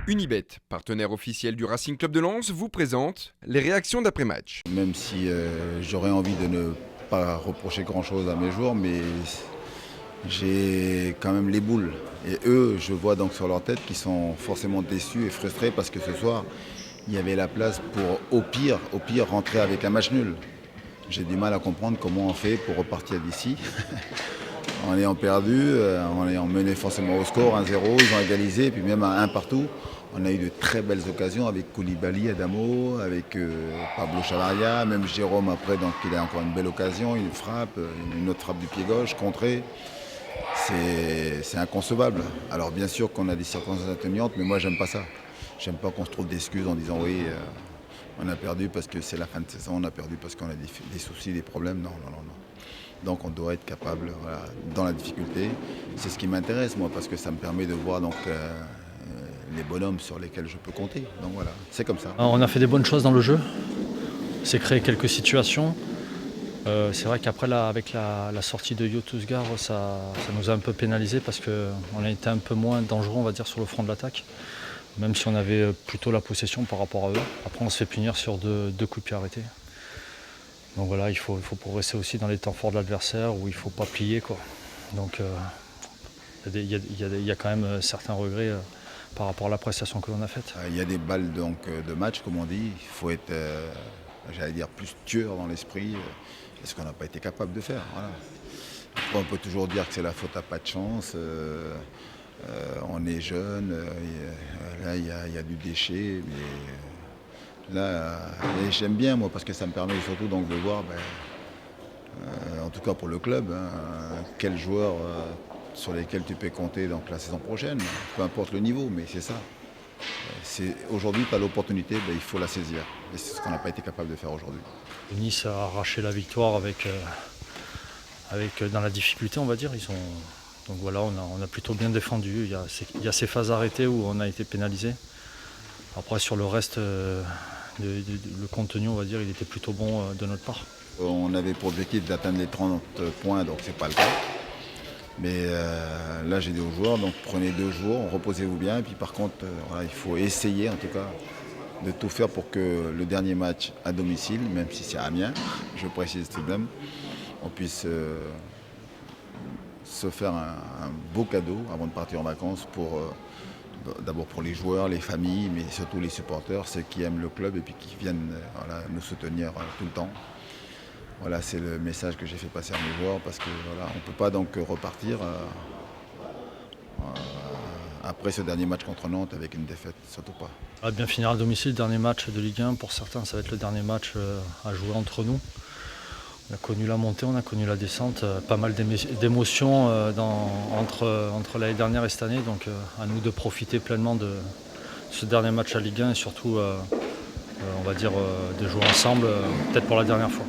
Unibet, partenaire officiel du Racing Club de Lens, vous présente les réactions d'après-match. Même si j'aurais envie de ne pas reprocher grand-chose à mes joueurs, mais j'ai quand même les boules. Et eux, je vois donc sur leur tête qu'ils sont forcément déçus et frustrés parce que ce soir, il y avait la place pour, au pire, rentrer avec un match nul. J'ai du mal à comprendre comment on fait pour repartir d'ici. En ayant perdu, en ayant mené forcément au score 1-0, ils ont égalisé, et puis même à 1 partout. On a eu de très belles occasions avec Koulibaly, Adamo, avec Pablo Chavaria, même Jérôme après, donc il a encore une belle occasion, une frappe, une autre frappe du pied gauche, contrée. C'est inconcevable. Alors bien sûr qu'on a des circonstances atténuantes, mais moi j'aime pas ça. J'aime pas qu'on se trouve d'excuses en disant oui, on a perdu parce que c'est la fin de saison, on a perdu parce qu'on a des soucis, des problèmes. Non. Donc on doit être capable, voilà, dans la difficulté. C'est ce qui m'intéresse moi, parce que ça me permet de voir donc, les bonhommes sur lesquels je peux compter. Donc voilà, c'est comme ça. On a fait des bonnes choses dans le jeu, c'est créé quelques situations. C'est vrai qu'après avec la sortie de Yotuzgar, ça nous a un peu pénalisé parce qu'on a été un peu moins dangereux, on va dire, sur le front de l'attaque. Même si on avait plutôt la possession par rapport à eux. Après on se fait punir sur deux coups de pied arrêtés. Donc voilà, il faut progresser aussi dans les temps forts de l'adversaire où il ne faut pas plier, quoi. Donc il y a quand même certains regrets par rapport à la prestation que l'on a faite. Il y a des balles donc, de match, comme on dit. Il faut être, j'allais dire, plus tueur dans l'esprit. Ce qu'on n'a pas été capable de faire. Voilà. Après, on peut toujours dire que c'est la faute à pas de chance. On est jeune, là il y a du déchet. Mais là, j'aime bien moi parce que ça me permet surtout donc, de voir, en tout cas pour le club, quels joueurs sur lesquels tu peux compter donc, la saison prochaine, peu importe le niveau, mais c'est ça. Aujourd'hui, tu as l'opportunité, il faut la saisir. Et c'est ce qu'on n'a pas été capable de faire aujourd'hui. Nice a arraché la victoire avec dans la difficulté, on va dire. Donc voilà, on a plutôt bien défendu. Il y a ces phases arrêtées où on a été pénalisé. Après, sur le reste, le contenu, on va dire, il était plutôt bon de notre part. On avait pour objectif d'atteindre les 30 points, donc c'est pas le cas. Mais là, j'ai dit aux joueurs, donc prenez 2 jours, reposez-vous bien. Et puis par contre, voilà, il faut essayer en tout cas de tout faire pour que le dernier match à domicile, même si c'est à Amiens, je précise tout de même, on puisse se faire un beau cadeau avant de partir en vacances d'abord pour les joueurs, les familles, mais surtout les supporters, ceux qui aiment le club et puis qui viennent nous soutenir tout le temps. Voilà, c'est le message que j'ai fait passer à mes joueurs parce qu'on voilà, ne peut pas donc repartir après ce dernier match contre Nantes avec une défaite, surtout pas. On va bien finir à domicile, dernier match de Ligue 1. Pour certains, ça va être le dernier match à jouer entre nous. On a connu la montée, on a connu la descente, pas mal d'émotions entre l'année dernière et cette année. Donc à nous de profiter pleinement de ce dernier match à Ligue 1 et surtout, on va dire, de jouer ensemble, peut-être pour la dernière fois.